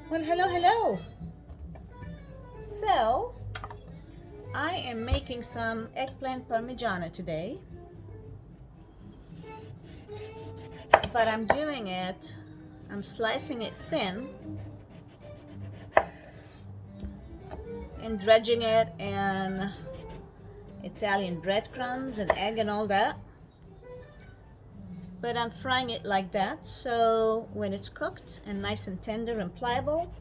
Well, hello, hello. So, I am making some eggplant parmigiano today, but I'm slicing it thin and dredging it in Italian breadcrumbs and egg and all that. But I'm frying it like that, so when it's cooked and nice and tender and pliable,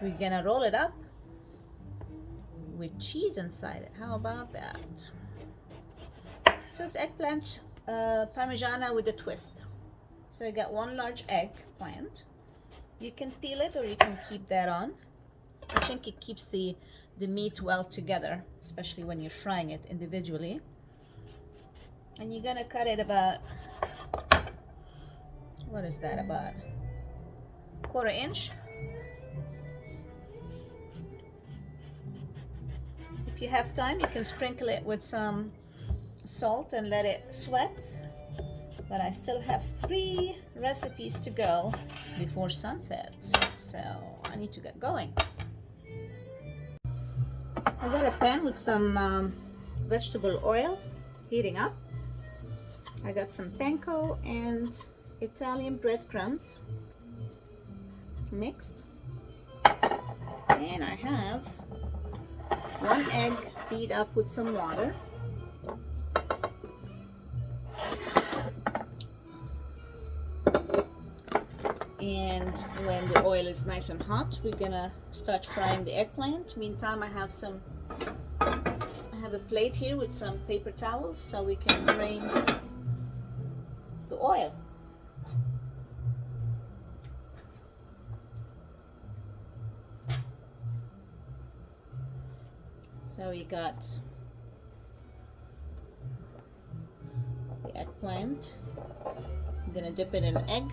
we're gonna roll it up with cheese inside it. How about that? So it's eggplant parmigiana with a twist. So I got one large eggplant. You can peel it or you can keep that on. I think it keeps the meat well together, especially when you're frying it individually. And you're gonna cut it about, what is that, about 1/4 inch. If you have time, you can sprinkle it with some salt and let it sweat. But I still have 3 recipes to go before sunset, so I need to get going. I got a pan with some vegetable oil heating up. I got some panko and Italian breadcrumbs mixed, and I have 1 egg beat up with some water. And when the oil is nice and hot, we're gonna start frying the eggplant. Meantime, I have a plate here with some paper towels so we can drain the oil. So we got the eggplant. I'm gonna dip it in egg.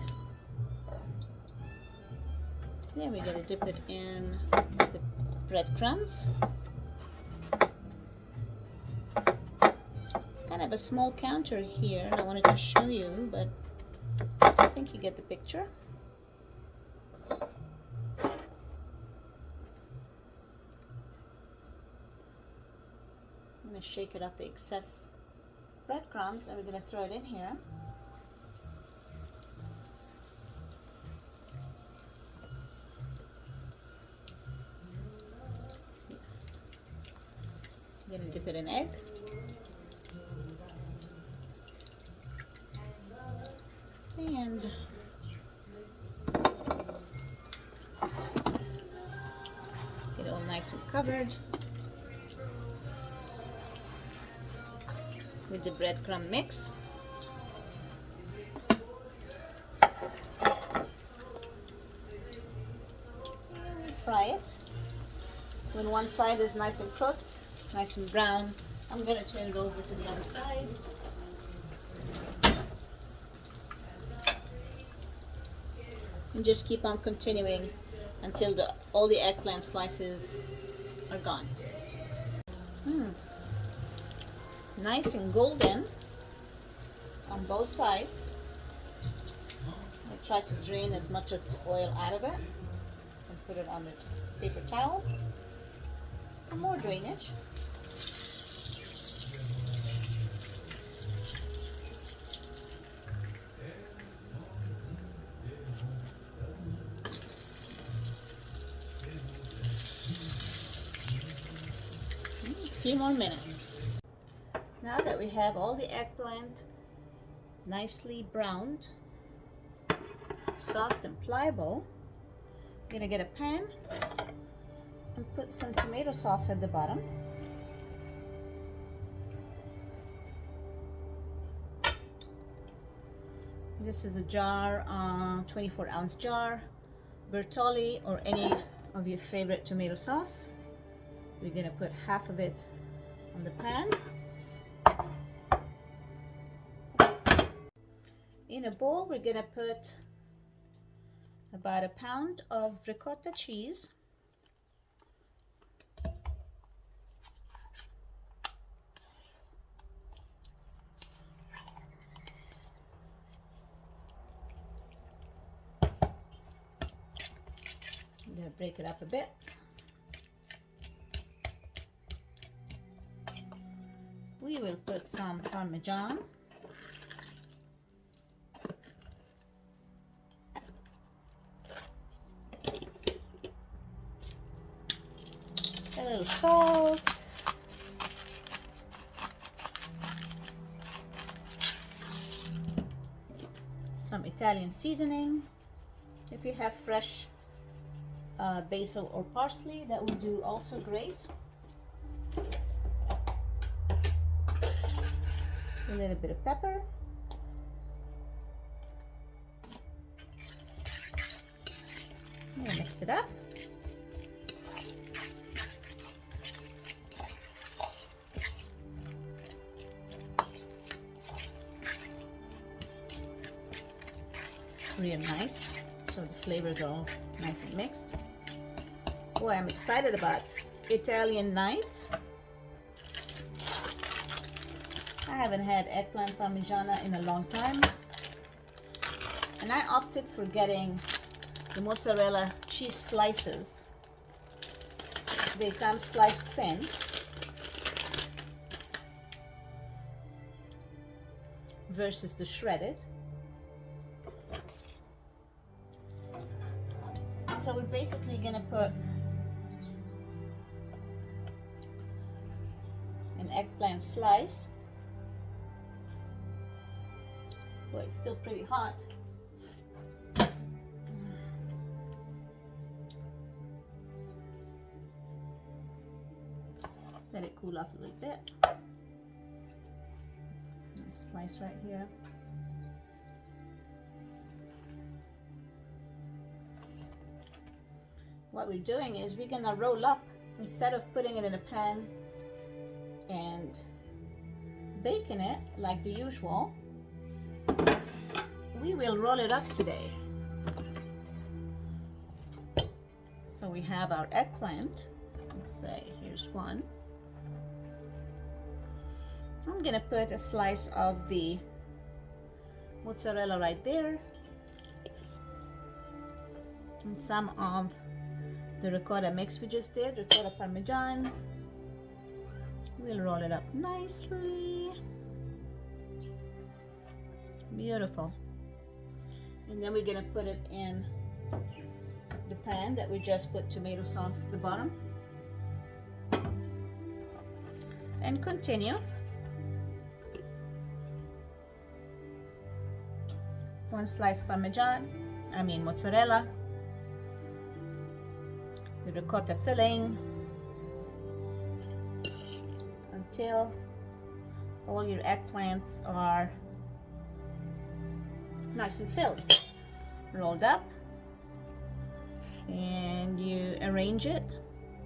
Then we're gonna dip it in the breadcrumbs. It's kind of a small counter here. I wanted to show you, but I think you get the picture. I'm gonna shake it up the excess breadcrumbs and we're gonna throw it in here. I'm gonna dip it in egg. And get it all nice and covered with the breadcrumb mix. Fry it. When one side is nice and cooked, nice and brown, I'm going to turn it over to the other side. And just keep on continuing until all the eggplant slices are gone. Nice and golden on both sides. I try to drain as much of the oil out of it and put it on the paper towel for more drainage. A few more minutes. Now that we have all the eggplant nicely browned, soft and pliable, I'm gonna get a pan and put some tomato sauce at the bottom. This is a jar, 24-ounce jar, Bertolli or any of your favorite tomato sauce. We're gonna put half of it on the pan. In a bowl, we're gonna put about 1 pound of ricotta cheese. I'm gonna break it up a bit. We will put some Parmesan. A little salt. Some Italian seasoning. If you have fresh basil or parsley, that will do also great. A little bit of pepper. And mix it up. Real nice, so the flavors are all nice and mixed. Boy, I'm excited about Italian night. I haven't had eggplant parmigiana in a long time, and I opted for getting the mozzarella cheese slices. They come sliced thin. Versus the shredded. So we're basically gonna put an eggplant slice. Well, it's still pretty hot. Let it cool off a little bit. Slice right here. What we're doing is we're gonna roll up, instead of putting it in a pan and baking it like the usual, we will roll it up today. So we have our eggplant. Let's say here's one. I'm gonna put a slice of the mozzarella right there, and some of the ricotta mix we just did, ricotta parmesan. We'll roll it up nicely. Beautiful. And then we're gonna put it in the pan that we just put tomato sauce at the bottom. And continue. One slice mozzarella, the ricotta filling, until all your eggplants are nice and filled, rolled up, and you arrange it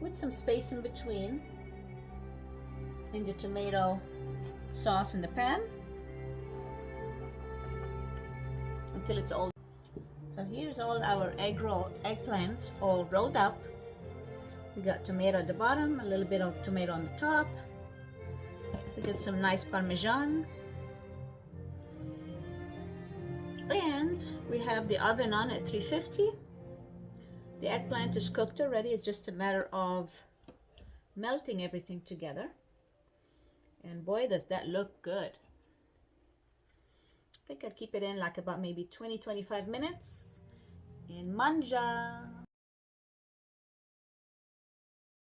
with some space in between in the tomato sauce in the pan until it's all. So here's all our eggplants all rolled up. We got tomato at the bottom, a little bit of tomato on the top. We get some nice parmesan, and we have the oven on at 350. The eggplant is cooked already. It's just a matter of melting everything together, and boy does that look good. I think I'd keep it in like about maybe 20-25 minutes and manja.